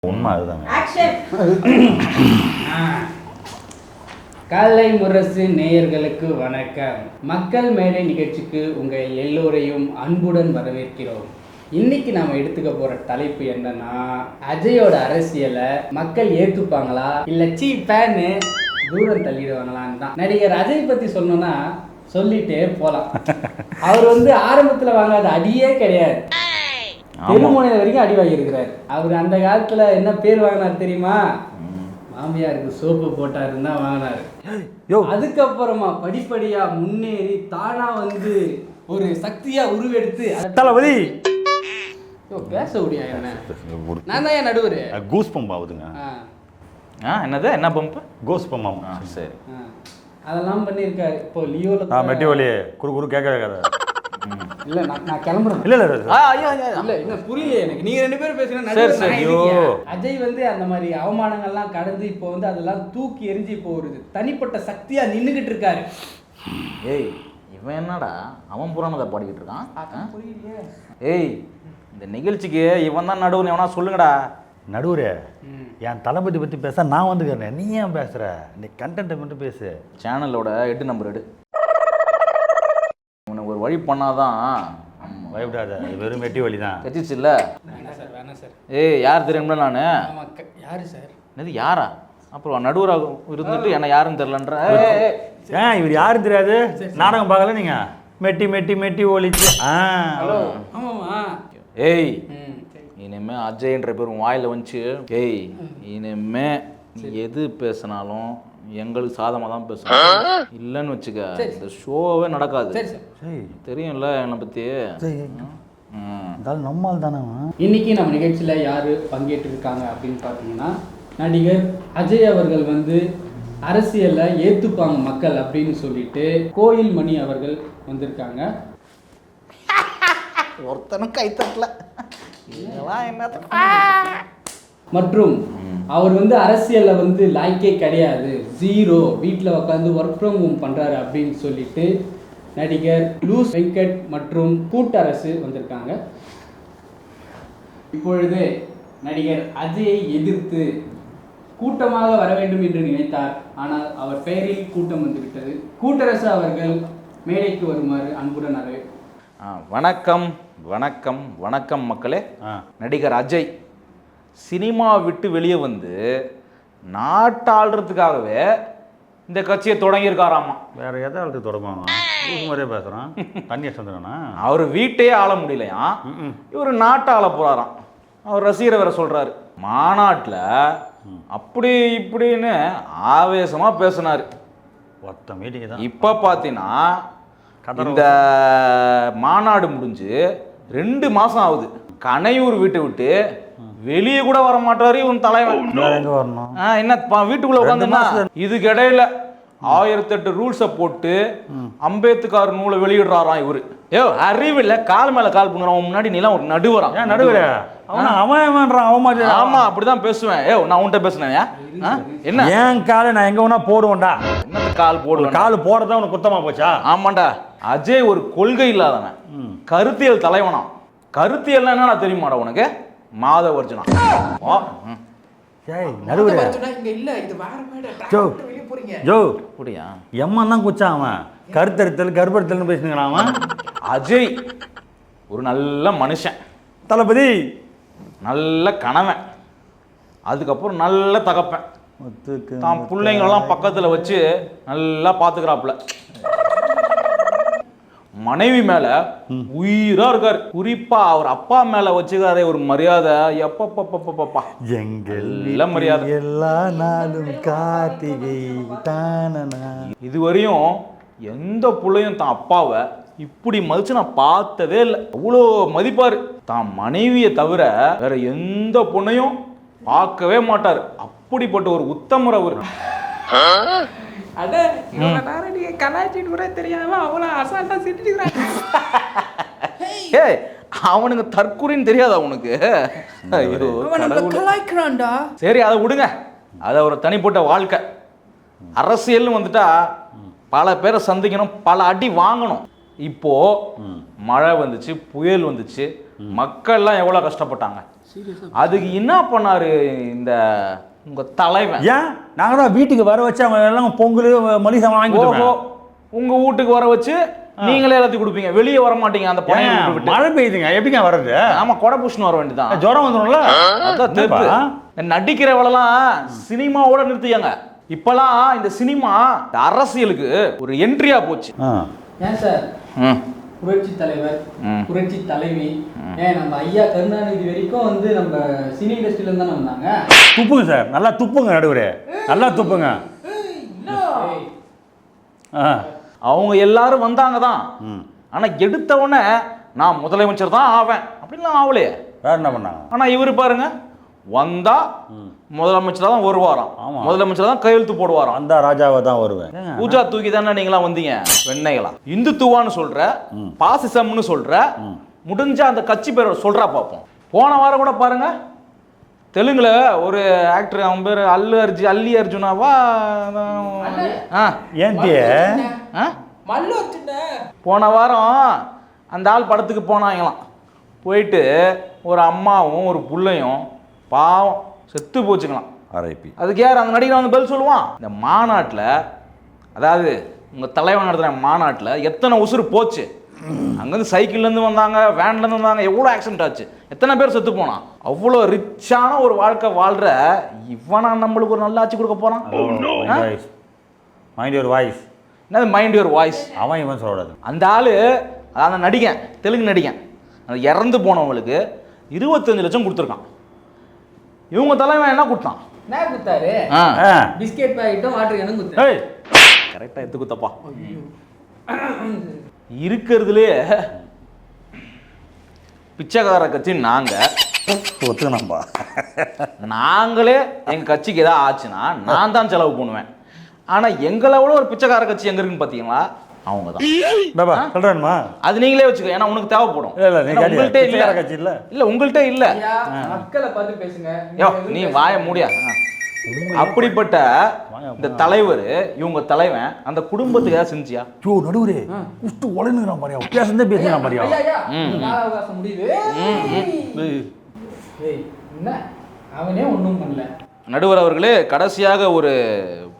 உண்மை அதுதாங்க. காலை முரசு நேயர்களுக்கு வணக்கம். மக்கள் மேடை நிகழ்ச்சிக்கு உங்கள் எல்லோரையும் அன்புடன் வரவேற்கிறோம். இன்னைக்கு நாம எடுத்துக்க போற தலைப்பு என்னன்னா, அஜயோட அரசியலை மக்கள் ஏற்றுப்பாங்களா இல்ல சீப்பேன்னு தூரம் தள்ளிடுவாங்களான்னு தான். நடிகர் அஜய் பத்தி சொல்லணும்னா சொல்லிட்டே போலாம். அவர் ஆரம்பத்துல வாங்காத அடியே கிடையாது, தெருமுனை வரைக்கும் அடி வாங்கியிருக்கிறார். அவர் அந்த காலத்துல என்ன பேர் வாங்கினார் தெரியுமா? மாமியாருக்கு சோப்பு போட்டாருன்னு தான் வாங்கினாரு. அதுக்கப்புறமா படிப்படியா முன்னேறி தானா ஒரு சக்தியா உருவெடுத்து தளபதி பேச முடியா என்ன? நான் தான் நடுவர். கூஸ் பம்ப் ஆகுதுங்க. என்னது என்ன பம்ப்? கோஸ் பம்ப். சரி, அதெல்லாம் பண்ணியிருக்காரு. இப்போ லியோல மெட்டி வலி குறு கேட்க இல்ல நான் கிளம்புறேன். இல்ல என்ன புரியல எனக்கு. நீங்க ரெண்டு பேரும் பேசுனா அஜய் அந்த மாதிரி அவமானங்கள்லாம் கடந்து இப்போ அதெல்லாம் தூக்கி எரிஞ்சு இப்போ ஒரு தனிப்பட்ட சக்தியா நின்னுகிட்டு இருக்காரு. ஏய் இவன் என்னடா அவன் புராணத்தை பாடிக்கிட்டு இருக்கான்? புரியலையே. ஏய் இந்த நிகழ்ச்சிக்கு இவன் தான் நடுவுன்னு எவனா சொல்லுங்கடா. நடுவுரே, என் தளபதி பத்தி பேச நான் வந்துக்கிறேன். நீ ஏன் பேசுற? நீ கண்டென்ட்டை மட்டும் பேசு. சேனலோட 8 நம்பர் எடு. உனக்கு ஒரு வழி பண்ணாதான். பயப்படாத, வெறும் மெட்டி வலி தான். கச்சிச்சு இல்ல? வேணாம் சார். ஏய் யார் தெரியும்ல நானு? யாரு சார்? இது யாரா? அப்புறம் நடுவராக இருந்துட்டு என்ன யாருன்னு தெரியலன்ற. இவர் யாரும் தெரியாது. நாடகம் பார்க்கல நீங்க? மெட்டி மெட்டி மெட்டி ஒலிச்சு. ஏய் இனிமே அஜய்ன்ற பேர் உன் வாயில வந்துச்சு. ஏய் இனிமே எது பேசினாலும் எங்களுக்கு சாதமாக தான் பேசணும். இல்லைன்னு வச்சுக்க இந்த ஷோவே நடக்காது. தெரியும்ல என்னை பற்றி. நம்மால் தானே. இன்னைக்கு நம்ம நிகழ்ச்சியில் யார் பங்கேற்று இருக்காங்க அப்படின்னு பார்த்தீங்கன்னா, நடிகர் அஜய் அவர்கள் அரசியலை ஏற்றுப்பாங்க மக்கள் அப்படின்னு சொல்லிட்டு கோயில் மணி அவர்கள் வந்திருக்காங்க. ஒருத்தனும் கைத்தட்டல. மற்றும் அவர் அரசியலில் லாய்க்கே கிடையாது, ஜீரோ, வீட்டில் உட்காந்து ஒர்க் ஃப்ரம் ஹோம் பண்ணுறாரு அப்படின்னு சொல்லிட்டு நடிகர் லூஸ் வெங்கட் மற்றும் கூட்டரசு வந்திருக்காங்க. இப்பொழுது நடிகர் அஜயை எதிர்த்து கூட்டமாக வர வேண்டும் என்று நினைத்தார். ஆனால் அவர் பெயரில் கூட்டம் வந்துவிட்டது. கூட்டரசு அவர்கள் மேடைக்கு வருமாறு அன்புடன் அழைக்கிறேன். வணக்கம் வணக்கம் வணக்கம் மக்களே. நடிகர் அஜய் சினிமா விட்டு வெளியே நாட்டாளுறதுக்காகவே இந்த கட்சியை தொடங்கியிருக்காராமா. வேற எதை ஆளுக்கு தொடங்குவாங்க? மாதிரியே பேசுறான். தண்ணியை சந்திரனா அவர் வீட்டையே ஆள முடியலையா, இவர் நாட்டை ஆள போறாராம். அவர் ரசிகரை வேற சொல்றாரு. மாநாட்டில் அப்படி இப்படின்னு ஆவேசமா பேசினாரு. ஒத்த மீட்டிங் தான். இப்ப பாத்தீங்கன்னா இந்த மாநாடு முடிஞ்சு 2 மாசம் ஆகுது. கனையூர் வீட்டை விட்டு வெளியே கூட வர மாட்டாரு இவன் தலைவன். எங்க வரணும்? என்ன வீட்டுக்குள்ள உட்காந்துன்னா இதுக்கு இடையில 1008 ரூல்ஸை போட்டு அம்பேத்கர் நூலை வெளியிடுறாராம் இவரு. அறிவில்ல, கால் மேல கால் பண்ணுறான் முன்னாடி நீலாம் ஒரு நடுவரான். ஏன் நடுவரே? ஆமா அப்படிதான் பேசுவேன். நான் உன்கிட்ட பேசுனேன். என்ன ஏன் காலை நான் எங்க வேணா போடுவேன்டா. என்ன கால் போடுவேன்? கால் போடுறதா உனக்கு குத்தமா போச்சா? ஆமாண்டா. அஜய் ஒரு கொள்கை இல்லாதவன், கருத்தியல் தலைவனா. கருத்தியல் என்னன்னா தெரியுமாடா உனக்கு? மாதவர்ஜனா. எம்மன் குச்சா அவன் கருத்தறுத்தல் கருப்பறுத்தல் பேசுனீங்களா? அவன் அஜய் ஒரு நல்ல மனுஷன், தளபதி நல்ல கணவன், அதுக்கப்புறம் நல்ல தகப்பன். தான் பிள்ளைங்களெல்லாம் பக்கத்தில் வச்சு நல்லா பார்த்துக்கிறாப்புல. மனைவி மேல உயிரா இருக்காரு. குறிப்பா அவர் அப்பா மேல வச்சுக்காரே ஒரு மரியாதை. எப்பப்பா எங்கெல்லாம் மரியாதை. எல்லா நாளும் கார்த்திகை. இதுவரையும் எந்த பிள்ளையும் தான் அப்பாவை இப்படி மதிச்சு நான் பார்த்ததே இல்லை. அவ்வளோ மதிப்பாரு. தான் மனைவியை தவிர வேற எந்த பொண்ணையும் பார்க்கவே மாட்டாரு. அப்படிப்பட்ட ஒரு உத்தமர் அவர். அவனுக்கு தற்கூரின்னு தெரியாதா உனக்கு? சரி அதை விடுங்க, அதை ஒரு தனிப்பட்ட வாழ்க்கை. அரசியல்னு வந்துட்டா பல பேரை சந்திக்கணும், பல அடி வாங்கணும். இப்போ மழை வந்துச்சு, புயல் வந்துச்சு, மக்கள்லாம் எவ்வளோ கஷ்டப்பட்டாங்க. அதுக்கு என்ன பண்ணாரு இந்த உங்க தலைவன்? ஏன் நாங்கள் தான் வீட்டுக்கு வர வச்சு அவங்க எல்லாம் பொங்கல் மளிகை சாமான் வாங்கி ஓஹோ, கொடுத்தோம். உங்க வீட்டுக்கு வர வச்சு நீங்களே எல்லாத்தையும் கொடுப்பீங்க, வெளியே வர மாட்டீங்க அந்த பணையை ஏன், விட்டு. மழை பெய்யுதுங்க, எப்படிங்க வர்றது? ஆமா, கொடை புஷ்னு வர வேண்டியதான். ஜுரம் வந்துடும்ல. அதான் தெப்பு. நடிக்கிறவளெல்லாம் சினிமாவோட நிறுத்தியாங்க. இப்பெல்லாம் இந்த சினிமா இந்த அரசியலுக்கு ஒரு என்ட்ரியா போச்சு. ஏன் சார் புரட்சி தலைவர், புரட்சி தலைவி, ஏன் நம்ம ஐயா கருணாநிதி வரைக்கும் வந்து நம்ம சினி இண்டஸ்ட்ரியில தானே வந்தாங்க. துப்புங்க சார், நல்லா துப்புங்க நடுவரே, நல்லா துப்புங்க. அவங்க எல்லாரும் வந்தாங்க தான். ஆனா எடுத்த உடனே நான் முதலமைச்சர் தான் ஆவேன் அப்படின்லாம் ஆவலையே. வேற என்ன பண்ணாங்க? ஆனா இவரு பாருங்க, வந்தா முதலமைச்சரா தான் வருவாராம், முதலமைச்சர் தான் கையெழுத்து போடுவாராம். அந்த ராஜாவை தான் வருவேன். பூஜா தூக்கி தானே நீங்களா வந்தீங்க வெண்ணைகளா? இந்துத்துவான்னு சொல்ற, பாசிசம்னு சொல்ற, முடிஞ்ச அந்த கட்சி பேரை சொல்றா பார்ப்போம். போன வாரம் கூட பாருங்க, தெலுங்குல ஒரு ஆக்டர், அவன் பேர் அல்லி அர்ஜுனாவா, போன வாரம் அந்த ஆள் படத்துக்கு போனாங்களாம். போயிட்டு ஒரு அம்மாவும் ஒரு புள்ளையும் பாவம் செத்து போச்சுக்கலாம். ஆர்ஐபி. அதுக்கு யார் அந்த நடிகர் வந்து பதில் சொல்லுவான்? இந்த மாநாட்டில், அதாவது உங்கள் தலைவன் நடத்துகிற மாநாட்டில் எத்தனை உசுறு போச்சு? அங்கேருந்து சைக்கிள்லேருந்து வந்தாங்க, வேன்லேருந்து வந்தாங்க, எவ்வளோ ஆக்சிடென்ட் ஆச்சு, எத்தனை பேர் செத்து போனான். அவ்வளோ ரிச்சான ஒரு வாழ்க்கை வாழ்கிற இவனா நம்மளுக்கு ஒரு நல்ல ஆட்சி கொடுக்க போகிறான். Mind your voice. என்னது மைண்ட் யுவர் வாய்ஸ்? அவன் இவன் சொல்லக்கூடாது. அந்த ஆள், அந்த நடிகன், தெலுங்கு நடிகன், அந்த இறந்து போனவங்களுக்கு 25 லட்சம் கொடுத்துருக்கான். இவங்க தலைவன் என்ன கொடுத்தான்? என்ன கொடுத்தாரு? பிஸ்கெட் பாக்கெட்டும் வாட்டர் கேனும் கொடுத்தாரு. கரெக்டாக எடுத்து கொடுத்தப்பா. இருக்கிறதுலே பிச்சைக்கார கட்சி நாங்களே எங்க கட்சிக்கு ஏதாவது ஆச்சுன்னா நான் தான் செலவு பண்ணுவேன். ஆனா எங்களை விட ஒரு பிச்சைக்கார கட்சி எங்க இருக்குன்னு பாத்தீங்களா? அவங்க தான் சொல்றேன்மா. அது நீங்களே வச்சுக்கோ, ஏன்னா உனக்கு தேவைப்படும். உங்கள்கிட்ட இல்ல, இல்ல உங்கள்கிட்ட இல்ல. மக்களை பார்த்து பேசுங்க. நீ வாய மூடியா? அப்படிப்பட்ட இந்த தலைவர், இவங்க தலைவன் அந்த குடும்பத்துக்கு ஏதாவது செஞ்சியா? நடுவரே குஷ்டு உடனுங்கிறான் பாரியா, பேசுறதே பேசுறான் பாரியா. அவகாசம் முடியுது. அவனே ஒன்றும் பண்ணல. நடுவர் அவர்களே, கடைசியாக ஒரு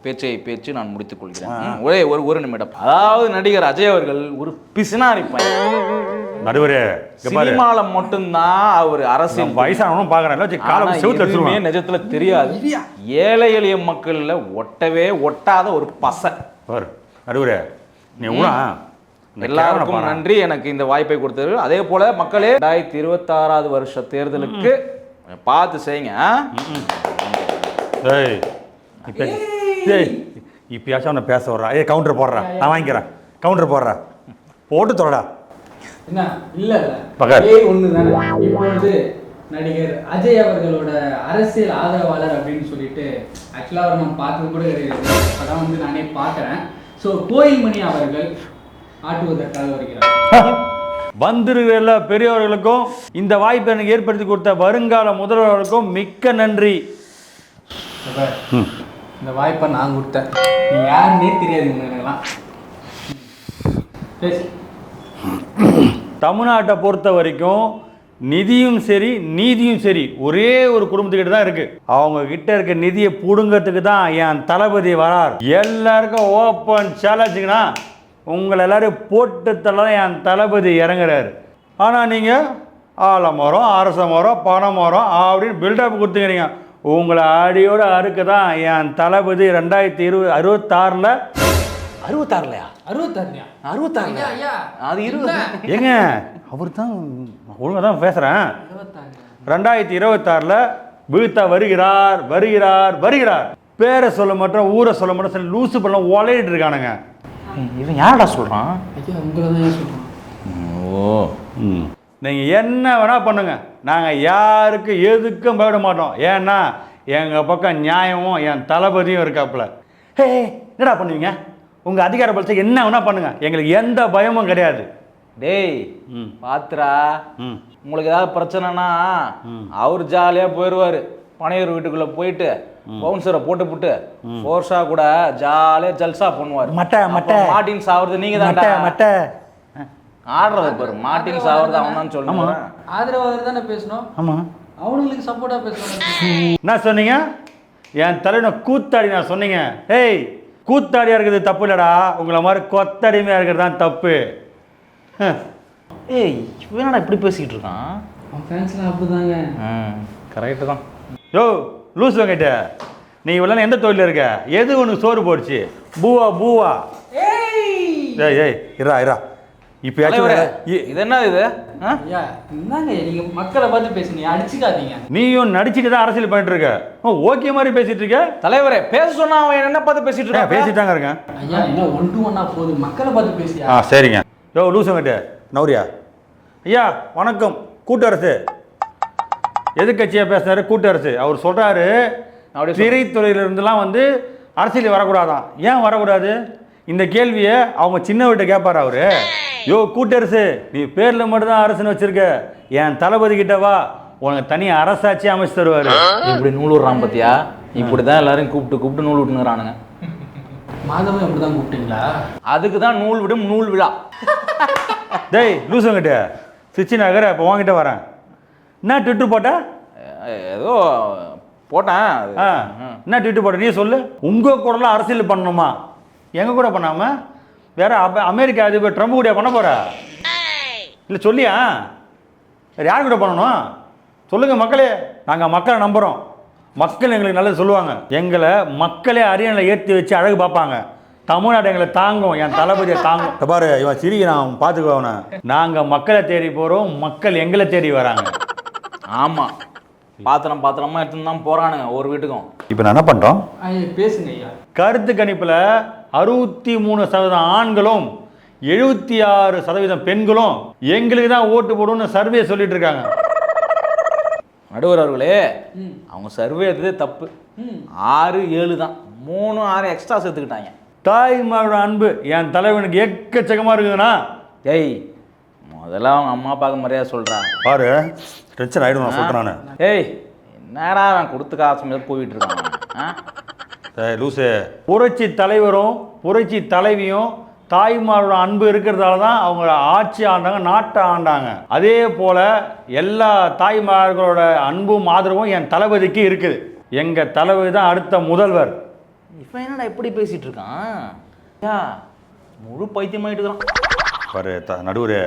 பேச்சு நான் முடித்துக் கொள்கிறேன். ஒரே ஒரு நிமிடம். அதாவது நடிகர் அஜய் அவர்கள் ஒரு பிசினாரி பையன். நடுவரே, சினிமால மட்டும்தான் அவர் அரசியல் வயசானவனும் பாக்குறேன், நிஜத்துல தெரியாது. ஏழை எளிய மக்கள்ல ஒட்டவே ஒட்டாத ஒரு பசை. நடுவரே, எல்லாருக்கும் நன்றி எனக்கு இந்த வாய்ப்பை கொடுத்தது. அதே போல மக்களே, 2026 வருஷ தேர்தலுக்கு பார்த்து செய்யுங்க. இப்பயாச்சும் அவனை பேச வர்றான். கவுண்டர் போடுறான், நான் வாங்கிக்கிறேன். கவுண்டர் போடுறா, போட்டு தொடடா. என்ன இல்ல ஒண்ணுதானே. இப்பொழுது நடிகர் அஜய் அவர்களோட அரசியல் ஆதரவாளர் அப்படின்னு சொல்லிட்டு ஆக்சுவலா அவர் நம்ம பார்த்தது கூட கிடையாது. அதான் வந்து நானே பார்க்குறேன். ஸோ கோயில்மணி அவர்கள் ஆட்டுவதற்காக வருகிறார். வந்திருக்கிற எல்லா பெரியவர்களுக்கும், இந்த வாய்ப்பை எனக்கு ஏற்படுத்தி கொடுத்த வருங்கால முதல்வர்களுக்கும் மிக்க நன்றி. இந்த வாய்ப்பை நான் கொடுத்தேன், நீ யாருன்னே தெரியாது எனக்குலாம். தமிழ்நாட்டை பொறுத்த வரைக்கும் நிதியும் சரி நீதியும் சரி ஒரே ஒரு குடும்பத்துக்கிட்ட தான் இருக்கு. அவங்க கிட்ட இருக்க நிதியை புடுங்கிறதுக்கு தான் என் தளபதி வரார். எல்லாருக்கும் ஓப்பன் சேலஞ்சுங்கன்னா உங்களை எல்லாரும் போட்டு தள்ள என் தளபதி இறங்குறாரு. ஆனால் நீங்கள் ஆலமரம், அரச மரம், பனை மரம் அப்படின்னு பில்டப் கொடுத்துக்கிறீங்க. உங்களை அடியோட அறுக்க தான் என் தளபதி 2066 ஏங்க அவர் தான் ஒழுங்காக தான் பேசுகிறேன். 2026 வீழ்த்த வருகிறார் வருகிறார் வருகிறார். பேரை சொல்ல மாட்டோம், ஊரை சொல்ல மாட்டோம், சரி லூசு பண்ண ஓலையிட்டு இருக்கானுங்க. இவன் யாரடா சொல்கிறான்? நீங்கள் என்ன வேணால் பண்ணுங்க, நாங்கள் யாருக்கு எதுக்கும் பயப்பட மாட்டோம். ஏன்னா எங்கள் பக்கம் நியாயமும் என் தளபதியும் இருக்காப்புல. என்னடா பண்ணுவீங்க? உங்கள் அதிகார பலத்துக்கு என்ன வேணா பண்ணுங்க, எங்களுக்கு எந்த பயமும் கிடையாது. டேய் பாத்துரா, உங்களுக்கு ஏதாவது பிரச்சனைனா அவர் ஜாலியாக போயிடுவார். பனையூர் வீட்டுக்குள்ளே போயிட்டு பவுன்சரை போட்டு ஃபோர்ஸா கூட ஜாலியாக ஜல்சா பண்ணுவார். மார்ட்டின் சாவறது நீங்கள் தான் ஆடுறது பாரு. மார்ட்டின் சாவறது அவன் தான் சொல்லணும். ஆதரவாளர் தானே பேசணும். ஆமாம், அவனுங்களுக்கு சப்போர்ட்டா பேசுறாங்க. என்ன சொன்னீங்க? என் தலைவனை கூத்தாடி நான் சொன்னீங்க. ஏய், கூத்தாடியா இருக்கிறது தப்பு இல்லடா, உங்களை மாதிரி கொத்தடிமையா இருக்கிறது தான் தப்பு. ஏய் இவனடா இப்படி பேசிக்கிட்டு இருக்கான்? அவன் ஃபேன்ஸ்லாம் அப்படிதாங்க. கரெக்டு தான். யோ லூஸ் வாங்கிட்ட, நீ இவ்வளோ எந்த தொழில் இருக்க? எது உனக்கு சோறு போடுச்சு? பூவா பூவா? ஏய் ஏய் இரா இரா இப்போ இது என்ன இது? ஐயா என்னங்க நீங்க மக்களை பார்த்து பேசுங்க, அடிச்சுக்காதீங்க. நீயும் நடிச்சுட்டு தான் அரசியல் பண்ணிட்டு இருக்க. ஓகே மாதிரி பேசிட்டு இருக்க. தலைவரே பேச சொன்னா அவன் என்ன பார்த்து பேசிட்டு இருக்கான்? பேசிட்டாங்க இருங்க. ஐயா என்ன 1 to 1 போகுது, மக்களை பார்த்து பேசியா? சரிங்க. யோ லூஸ் வாங்கிட்ட நௌரியா. ஐயா வணக்கம். கூட்டரசு எதிர்கட்சியாக பேசுனாரு. கூட்டரசு அவர் சொல்கிறாரு திரைத்துறையிலிருந்துலாம் வந்து அரசியல் வரக்கூடாதான். ஏன் வரக்கூடாது? இந்த கேள்வியை அவங்க சின்னவர்கிட்ட கேட்பார் அவரு. யோ கூட்டரசு, நீ பேரில் மட்டும்தான் அரசுன்னு வச்சிருக்க, என் தளபதி கிட்ட வா, உனக்கு தனியாக அரசாட்சி அமைச்சு தருவார். இப்படி நூல் விடுறான் பார்த்தியா? இப்படி தான் எல்லாரையும் கூப்பிட்டு நூல் விட்டுனுறானுங்க. மாதவன் அப்படி தான் கூப்பிட்டீங்களா? அதுக்கு தான் நூல் விடும் நூல் விழா. டேய் லூசுங்கிட்ட சிச்சி நகர் இப்போ வாங்கிட்ட வரேன். என்ன ட்விட்டர் போட்ட? ஏதோ போட்டேன். என்ன ட்விட்டர் போட்ட? நீ சொல்லு. உங்கள் கூடலாம் அரசியல் பண்ணணுமா? எங்கள் கூட பண்ணாமல் வேற அமெரிக்கா அதிபர் ட்ரம்ப் கூட பண்ண போகிற? இல்லை சொல்லியா? வேறு யார் கூட பண்ணணும்? சொல்லுங்கள் மக்களே. நாங்கள் மக்களை நம்புகிறோம். மக்கள் எங்களுக்கு நல்லது சொல்லுவாங்க. எங்களை மக்களே அரியணையில் ஏற்றி வச்சு அழகு பார்ப்பாங்க. தமிழ்நாடு எங்களை தாங்கும், என் தளபதியை தாங்கும். பாரு இவன் சிரிக்க, நான் பார்த்துக்குவன. நாங்கள் மக்களை தேடி போகிறோம், மக்கள் எங்களை தேடி வராங்க. ஆமாம், பாத்திரமா எடுத்துன்னு தான் போகிறானுங்க ஒரு வீட்டுக்கும். இப்போ நான் என்ன பண்ணுறோம்? பேசுங்க ஐயா. கருத்து கணிப்பில் 63% ஆண்களும் 76% பெண்களும் எங்களுக்கு தான் ஓட்டு போடும்னு சர்வே சொல்லிட்டு இருக்காங்க. நடுவர் அவர்களே, அவங்க சர்வே எடுத்ததே தப்பு. 6-7 தான், 3-6 எக்ஸ்ட்ரா சேர்த்துக்கிட்டாங்க. தாய்மாரோட அன்பு என் தலைவனுக்கு எக்கச்சக்கமாக இருக்குதுண்ணா. ஏய் முதல்ல அவங்க அம்மா அப்பாவுக்கு மரியாதை சொல்கிறேன். பாரு டென்ஷன் ஆகிடும் நான் சொல்கிறேன் நான். ஏய் என்னடா அவன் கொடுத்து காசு மேலே போயிட்டு இருக்கான். லூசு. புரட்சி தலைவரும் புரட்சி தலைவியும் தாய்மாரோட அன்பு இருக்கிறதால தான் அவங்க ஆட்சி ஆண்டாங்க, நாட்டை ஆண்டாங்க. அதே போல் எல்லா தாய்மார்களோட அன்பும் ஆதரவும் என் தளபதிக்கு இருக்குது. எங்கள் தளபதி தான் அடுத்த முதல்வர். இப்போ என்னடா எப்படி பேசிகிட்டு இருக்கான்? முழு பைத்தியமாயிட்டு இருக்கான். பாரு நடுவர்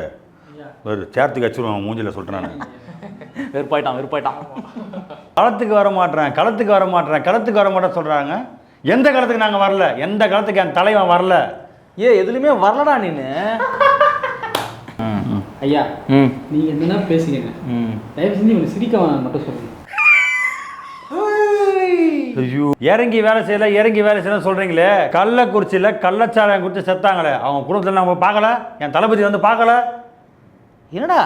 ஒரு சேர்த்துக்கு வச்சுருவான் மூஞ்சில் சொல்கிறேன் நான். வெறுப்பாயிட்டான். களத்துக்கு வர மாட்டேன் சொல்கிறாங்க. எந்த காலத்துக்கு நாங்கள் வரல? எந்த காலத்துக்கு என் தலைவன் வரல? எதுலையுமே வரலடா நீனு. ஐயா நீங்க என்ன பேசுறீங்க? தயவு செஞ்சு உங்களுக்கு சிரிக்க வேணாம் மட்டும் சொல்லுங்க. ஐயோ இறங்கி வேலை செய்யலாம் சொல்றீங்களே. கள்ளக்குறிச்சியில் கள்ளச்சாராயம் குடிச்சு செத்தாங்களே, அவங்க குடும்பத்தில் நம்ம பார்க்கல? என் தளபதி வந்து பார்க்கல? என்னடா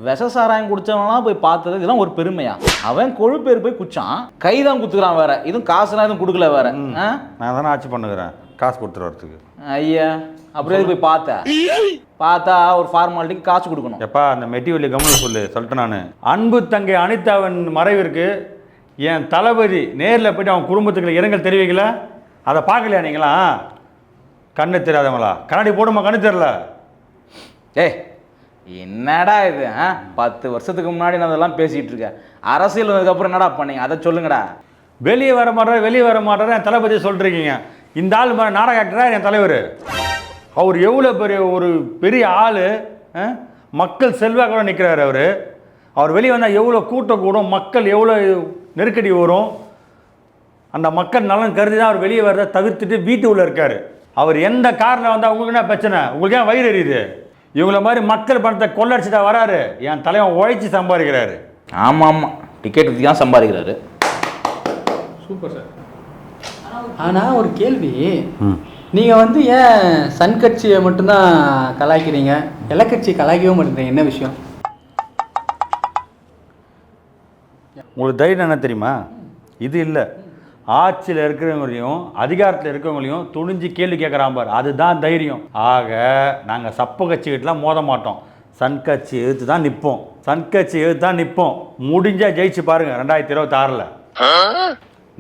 விஷ சாராயம் குடிச்சவனா போய் பார்த்தது இதெல்லாம் ஒரு பெருமையா? அவன் கொழுப்பேர் போய் குச்சான், கைதான் குத்துக்கிறான் வேற, இதுவும் காசுலாம் எதுவும் கொடுக்கல வேற. நான் தானே ஆட்சி பண்ணுகிறேன் காசு கொடுத்துட்டு வரதுக்கு. ஐயா அப்படியே போய் பார்த்தா ஒரு ஃபார்மாலிட்டிக்கு காசு கொடுக்கணும். எப்பா அந்த மெட்டிவெளி கவனம் சொல்லிட்டு நான் அன்பு தங்கை அனிதாவின் மறைவிற்கு என் தளபதி நேரில் போய்ட்டு அவன் குடும்பத்துக்கு இரங்கல் தெரிவிக்கல. அதை பார்க்கலையா நீங்களா? கண்ணு தெரியாதவங்களா? கண்ணாடி போடுமா கண்ணு தெரியல? ஏய் என்னடா இது? 10 வருஷத்துக்கு முன்னாடி நான் அதெல்லாம் பேசிகிட்டு இருக்கேன். அரசியல் வந்ததுக்கப்புறம் என்னடா பண்ணீங்க அதை சொல்லுங்கடா. வெளியே வர மாட்டார் என் தளபதி சொல்லிருக்கீங்க. இந்த ஆள் மாதிரி நாடக ஆக்டரா என் தலைவர்? அவர் எவ்வளோ பெரிய ஆள், மக்கள் செல்வாக்கோட நிற்கிறார். அவர் வெளியே வந்தால் எவ்வளோ கூட்டம் கூடும், மக்கள் எவ்வளோ நெருக்கடி வரும். அந்த மக்கள் நலன் கருதி தான் அவர் வெளியே வரதை தவிர்த்துட்டு வீட்டு உள்ள இருக்கார். அவர் எந்த காரில் வந்தால் உங்களுக்கு என்ன பிரச்சனை? உங்களுக்கு ஏன் வயிறு எரியுது? இவங்கள மாதிரி மக்கள் பணத்தை கொள்ளடிச்சுட்டா வராரு. என் தலைவன் உழைச்சி சம்பாதிக்கிறாரு. ஆமாம் டிக்கெட் வச்சு தான் சம்பாதிக்கிறாரு. Super sir. ஆனால் ஒரு கேள்வி, நீங்கள் வந்து ஏன் சன் கட்சியை மட்டும்தான் கலாய்க்கிறீங்க, எலக்கட்சி கலாய்க்கவே மாட்டேங்கிறீங்க? என்ன விஷயம்? உங்களுக்கு தைரியம் என்ன தெரியுமா? இது இல்லை, ஆட்சியில் இருக்கிறவங்களையும் அதிகாரத்தில் இருக்கிறவங்களையும் துணிஞ்சு கேள்வி கேட்குறான் பார், அதுதான் தைரியம். ஆக நாங்கள் சப்ப கட்சிக்கிட்டலாம் மோத மாட்டோம். சன் கட்சி எழுத்து தான் நிற்போம். முடிஞ்சால் ஜெயிச்சு பாருங்கள் 2026.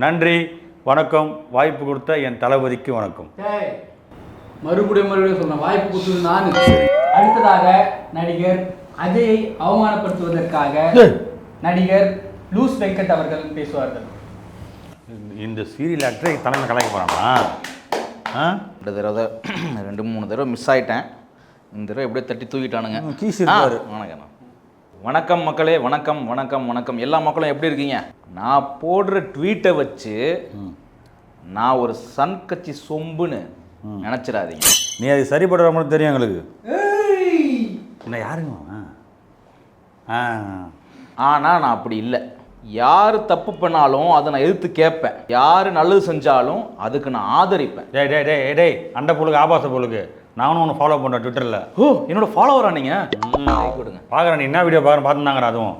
நன்றி, வணக்கம். வாய்ப்பு கொடுத்த என் தளபதிக்கு வணக்கம். மறுபடியும் சொன்ன வாய்ப்பு கொடுத்தது நான். அடுத்ததாக நடிகர் அஜயை அவமானப்படுத்துவதற்காக நடிகர் லூஸ் வெங்கட் அவர்கள் பேசுவார்கள். இந்த சீரியல் ஆக்டரை தலைமை கலைக்க போகிறானா? ரெண்டு மூணு தடவை மிஸ் ஆகிட்டேன். இந்த தடவை எப்படியே தட்டி தூக்கிட்டானுங்க. வணக்கம் வணக்கம் மக்களே, வணக்கம் வணக்கம் வணக்கம். எல்லா மக்களும் எப்படி இருக்கீங்க? நான் போடுற ட்வீட்டை வச்சு நான் ஒரு சன் கட்சி சொம்புன்னு நினச்சிடாதீங்க. நீ அது சரிப்படுற மாதிரி தெரியும் எங்களுக்கு. என்ன யாருங்க? ஆனால் நான் அப்படி இல்லை. யார் தப்பு பண்ணாலும் அதை நான் எதிர்த்து கேட்பேன். யார் நல்லது செஞ்சாலும் அதுக்கு நான் ஆதரிப்பேன். டேய் அண்ட பொழுது ஆபாச பொழுது நானும் ஒன்று ஃபாலோ பண்ணுறேன் ட்விட்டரில். ஓ, என்னோட ஃபாலோவரா நீங்கள்? கொடுங்க பார்க்குறேன். நீ என்ன வீடியோ பார்த்துருந்தாங்கடா? அதுவும்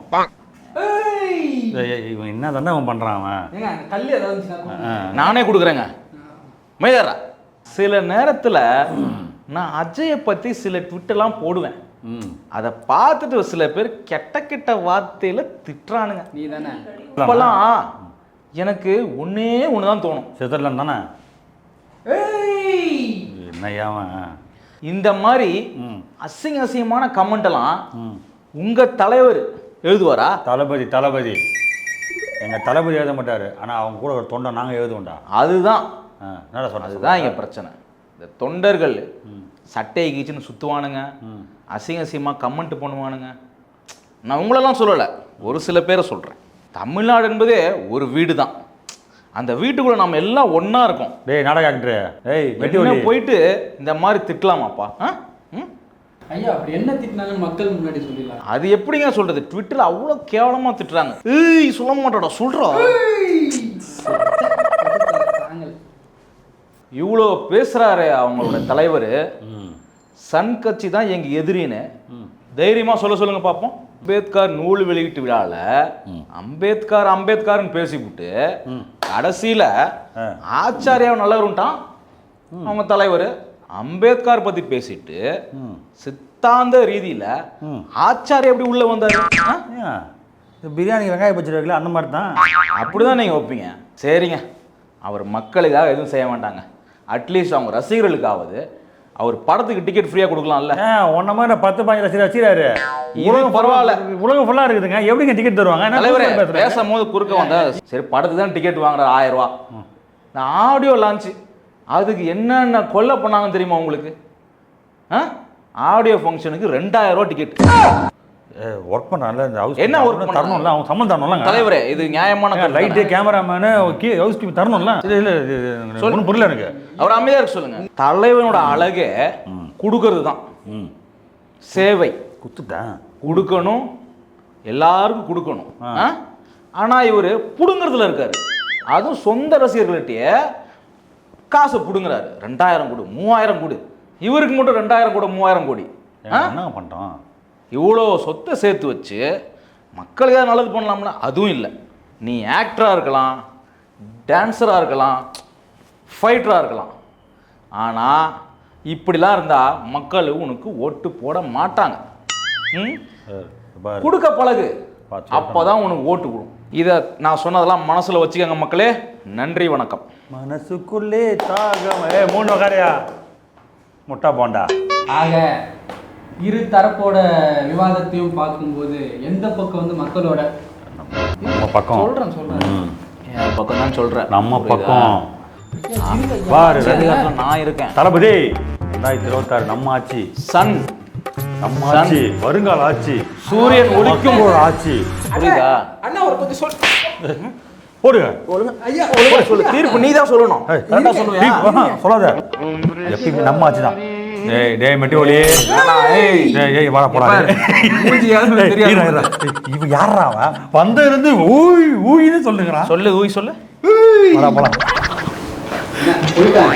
இவன் என்ன தானே அவன் பண்ணுறான் அவன். நானே கொடுக்குறேங்க மைதாரா. சில நேரத்தில் நான் அஜயை பற்றி சில ட்விட்டெல்லாம் போடுவேன். அதை பார்த்துட்டு சில பேர் கெட்ட கெட்ட வார்த்தையில் திட்டுறானுங்க. நீ தானே இப்பெல்லாம் எனக்கு ஒன்றே ஒன்று தான் தோணும். சிதறலாம் தானே என்னையாவன் இந்த மாதிரி அசிங்கமான கமெண்ட்டெல்லாம் உங்கள் தலைவர் எழுதுவாரா? தளபதி எங்கள் தளபதி எழுத மாட்டார். ஆனால் அவங்க கூட ஒரு தொண்டை நாங்கள் எழுதுவோம்டா. அதுதான் என்னடா சொல்ல, அதுதான் இங்கே பிரச்சனை. இந்த தொண்டர்கள் சட்டையை கீச்சுன்னு சுற்றுவானுங்க, அசிங்கமாக கமெண்ட் பண்ணுவானுங்க. நான் உங்களெல்லாம் சொல்லலை, ஒரு சில பேரை சொல்கிறேன். தமிழ்நாடு என்பதே ஒரு வீடு தான். அந்த வீட்டுக்குள்ளே நம்ம எல்லாம் ஒன்றா இருக்கோம். டேய் நாடக ஆக்டரு, டேய் வெட்டி போயிட்டு இந்த மாதிரி திட்டலாமாப்பா? ஐயா அப்படி என்ன திட்டினாங்கன்னு மக்கள் முன்னாடி சொல்லிடலாம். அது எப்படிங்க சொல்கிறது? ட்விட்டரில் அவ்வளோ கேவலமாக திட்டுறாங்க. ஏய் சொல்ல மாட்டாடா, சொல்கிறா. இவ்வளோ பேசுகிறாரு அவங்களோட தலைவர். சன் கட்சி தான் எங்கள் எதிரின்னு தைரியமாக சொல்லுங்க பார்ப்போம். அம்பேத்கர் நூல் வெளியீட்டு விழாவில் அம்பேத்கர்னு பேசிவிட்டு கடைசியில் ஆச்சாரியாவை நல்லவருன்ட்டான் அவங்க தலைவர். அம்பேத்கர் பற்றி பேசிட்டு சித்தாந்த ரீதியில் ஆச்சாரியா எப்படி உள்ளே வந்தார்? பிரியாணி வெங்காய பச்சடி வைக்கல அந்த மாதிரி தான். அப்படி தான் நீங்கள் வைப்பீங்க. சரிங்க, அவர் மக்களுக்காக எதுவும் செய்ய மாட்டாங்க. அட்லீஸ்ட் அவங்க ரசிகர்களுக்காவது அவர் படத்துக்கு டிக்கெட் ஃப்ரீயாக கொடுக்கலாம்ல. ஒன்ன மாதிரி 10-15 லட்சம் வச்சுறாரு. உலகம் பரவாயில்ல, உலகம் ஃபுல்லாக இருக்குதுங்க. எப்படிங்க டிக்கெட் தருவாங்க? தலைவரே பேசும்போது குறுக்க வந்தா சரி படத்துக்கு தான் டிக்கெட் வாங்குற 1000 ரூபா. நான் ஆடியோ லான்ச்சு அதுக்கு என்னென்ன கொல்லை பண்ணாங்கன்னு தெரியுமா உங்களுக்கு? ஆடியோ ஃபங்க்ஷனுக்கு 2000 ரூபா டிக்கெட். ஒர்க் பண்ணுறாங்கல்ல, இந்த ஹவுஸ் என்ன ஒர்க் தரணும்ல, அவங்க சம்பளம் தரணும்ல. தலைவரே இது நியாயமான லைட்டு கேமராமேனு ஹவுஸ் கீப் தரணும்ல. இல்லை ஒன்றும் புரியல எனக்கு. அவர் அமைதியாக இருக்கு சொல்லுங்க. தலைவனோட அழகே கொடுக்கறது தான். சேவை குத்துட்டேன் கொடுக்கணும், எல்லாருக்கும் கொடுக்கணும். ஆனால் இவர் புடுங்கிறதுல இருக்காரு. அதுவும் சொந்த ரசிகர்கள்ட்டே காசு புடுங்குறாரு. 2000 கொடு, 3000 கொடு. இவருக்கு மட்டும் 2000 கொடு, 3000 கோடி. என்ன பண்ணுறோம்? இவ்வளோ சொத்தை சேர்த்து வச்சு மக்களுக்கு ஏதாவது நல்லது பண்ணலாம்னா அதுவும் இல்லை. நீ ஆக்டராக இருக்கலாம், டான்ஸராக இருக்கலாம், ஃபைட்டராக இருக்கலாம். ஆனால் இப்படிலாம் இருந்தால் மக்கள் உனக்கு ஓட்டு போட மாட்டாங்க. கொடுக்க பழகு, அப்போ தான் உனக்கு ஓட்டு கொடுக்கும். இதை நான் சொன்னதெல்லாம் மனசில் வச்சுக்கோங்க மக்களே. நன்றி, வணக்கம். மனசுக்குள்ளே தாகம். 3 வகையா முட்டா போண்டா. ஆக இரு தரப்போட விவாதத்தையும் பார்க்கும்போது எந்த பக்கம் வந்து மக்களோட நம்ம பக்கம் சொல்றேன் என் பக்கம் தான் சொல்கிறேன். நம்ம பக்கம் பாரு, நான் இருக்கேன். தளபதி 2026 நம்ம ஆட்சி. சன் நம்ம ஆட்சி, வருங்கால ஆட்சி, சூரியன் ஒளிக்கும் ஒரு ஆட்சி. புரியுதா? அண்ணா ஒரு கொஞ்சம் சொல் போடுங்க. ஐயா சொல்லு. தீர்ப்பு நீ தான் சொல்லணும். சொல்லாத. எப்பயுமே நம்ம ஆட்சி தான். டேய் மெட்டி ஒலி. வாடா போடா. இவன் யாரா அவன்? வந்த இருந்து ஊயின்னு சொல்லுங்கிறான். சொல்லு ஊய் சொல்லு. வாடா போலாம். போயிட்டாங்க.